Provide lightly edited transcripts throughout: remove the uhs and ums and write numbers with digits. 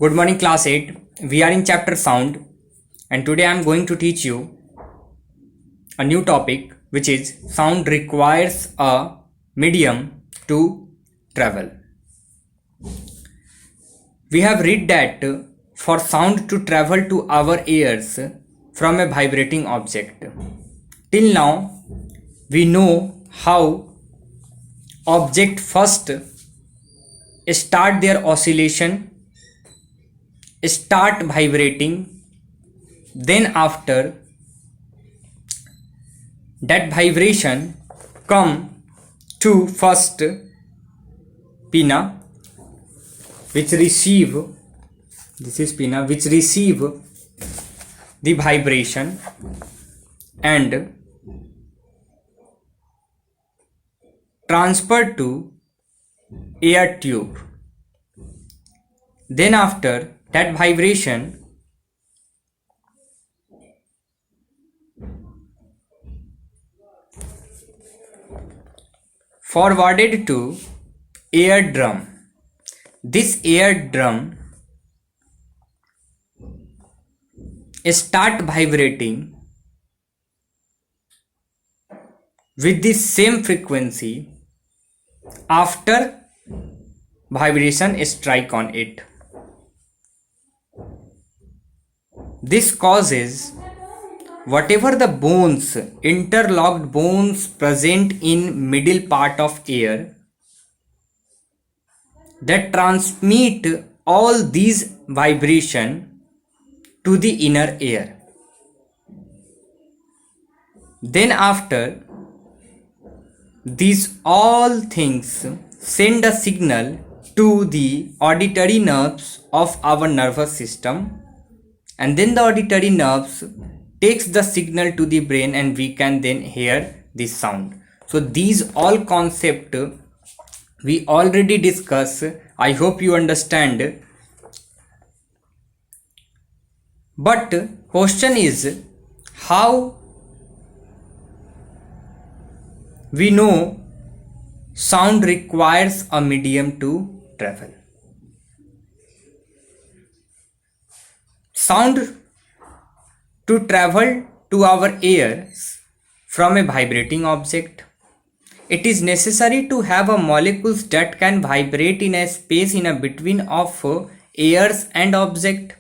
Good morning, class 8. We are in chapter sound, and today I am going to teach you a new topic, which is sound requires a medium to travel. We have read that for sound to travel to our ears from a vibrating object. Till now, we know how object first start their oscillation, start vibrating, then after that vibration come to first pinna, which receive, this is pinna, which receive the vibration and transfer to air tube. Then after that vibration forwarded to eardrum. This eardrum start vibrating with the same frequency after vibration strike on it. This causes whatever the bones, interlocked bones present in middle part of ear, that transmit all these vibration to the inner ear. Then after these all things send a signal to the auditory nerves of our nervous system, and then the auditory nerves takes the signal to the brain and we can then hear the sound. So these all concept we already discussed. I hope you understand. But question is, how we know sound requires a medium to travel? Sound to travel to our ears from a vibrating object, it is necessary to have a molecules that can vibrate in a space in a between of ears and object.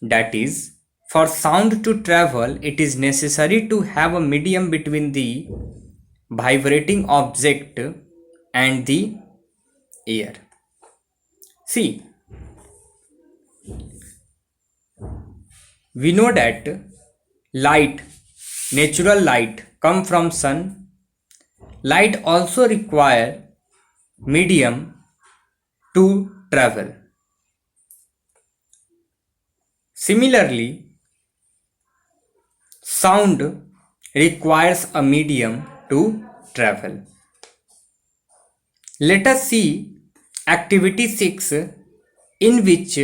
That is, for sound to travel, it is necessary to have a medium between the vibrating object and the ear. See, we know that light, natural light, come from sun. Light also require medium to travel. Similarly, sound requires a medium to travel. Let us see activity 6, in which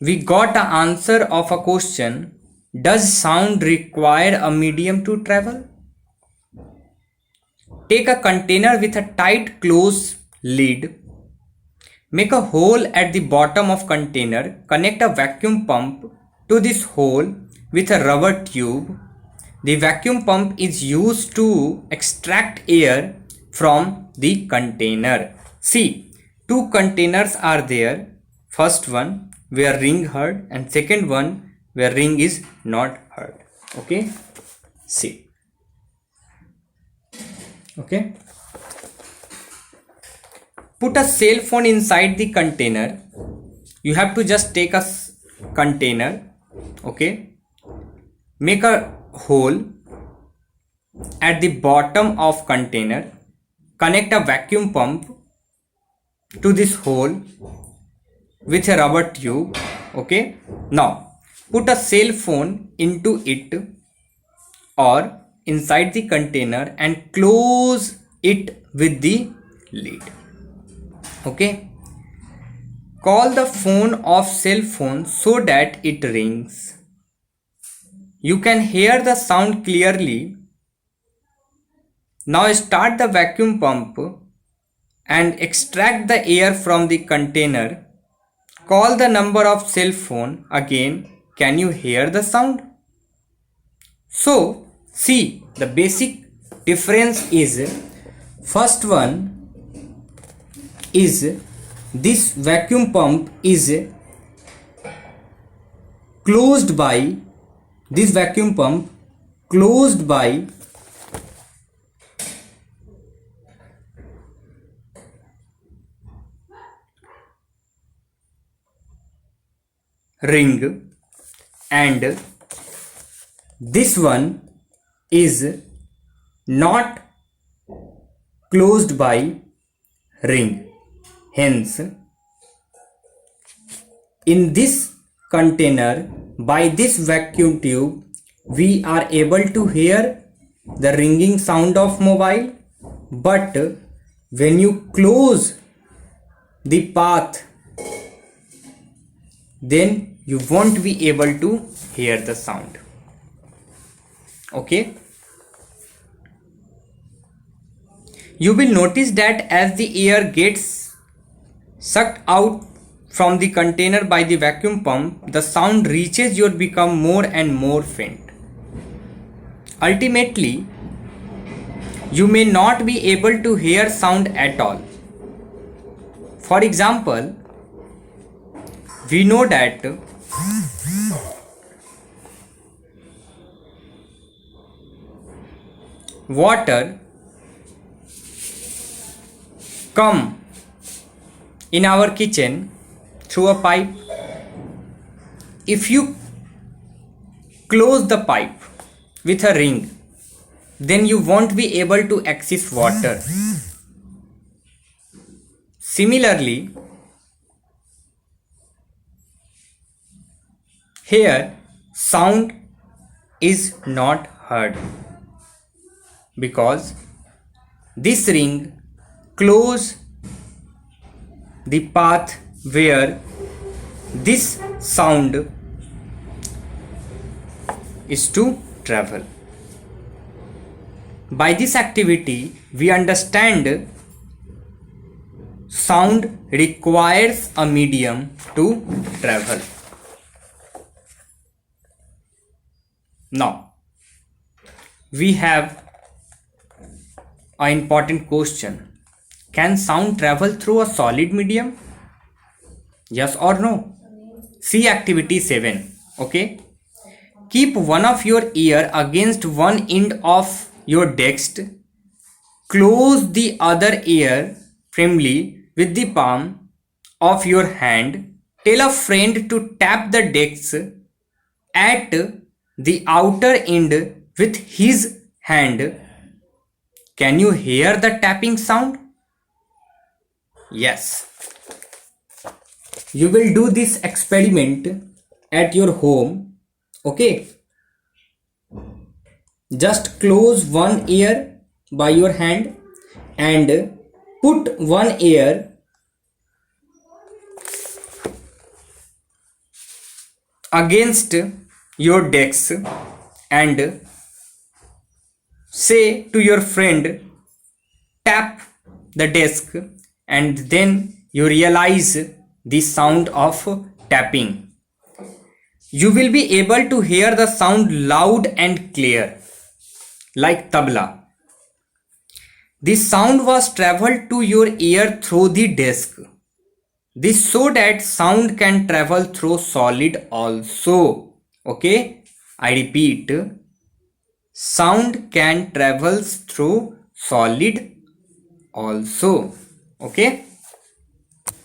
we got an answer of a question: does sound require a medium to travel? Take a container with a tight closed lid. Make a hole at the bottom of container. Connect a vacuum pump to this hole with a rubber tube. The vacuum pump is used to extract air from the container. See, two containers are there. First one where ring heard and second one where ring is not heard. Okay, see. Okay, put a cell phone inside the container. You have to just take a container. Okay, make a hole at the bottom of container. Connect a vacuum pump to this hole with a rubber tube. Okay, now put a cell phone into it or inside the container and close it with the lid. Okay, call the phone of cell phone so that it rings. You can hear the sound clearly. Now start the vacuum pump and extract the air from the container. Call the number of cell phone again. Can you hear the sound? So, see, the basic difference is, first one is this vacuum pump is closed by this vacuum pump closed by ring, and this one is not closed by ring. Hence, in this container, by this vacuum tube, we are able to hear the ringing sound of mobile, but when you close the path, then you won't be able to hear the sound. Okay, you will notice that as the air gets sucked out from the container by the vacuum pump, the sound reaches you become more and more faint. Ultimately, you may not be able to hear sound at all. For example, we know that water come in our kitchen through a pipe. If you close the pipe with a ring, then you won't be able to access water. Similarly, here sound is not heard because this ring close the path where this sound is to travel. By this activity, we understand sound requires a medium to travel. Now, we have an important question. Can sound travel through a solid medium? Yes or no? See activity 7. Okay. Keep one of your ear against one end of your desk. Close the other ear firmly with the palm of your hand. Tell a friend to tap the desk at the outer end with his hand. Can you hear the tapping sound? Yes. You will do this experiment at your home. Okay. Just close one ear by your hand and put one ear against your desk and say to your friend, tap the desk, and then you realize the sound of tapping. You will be able to hear the sound loud and clear, like tabla. The sound was traveled to your ear through the desk. This so that sound can travel through solid also. Okay, I repeat, sound can travel through solid also. Okay.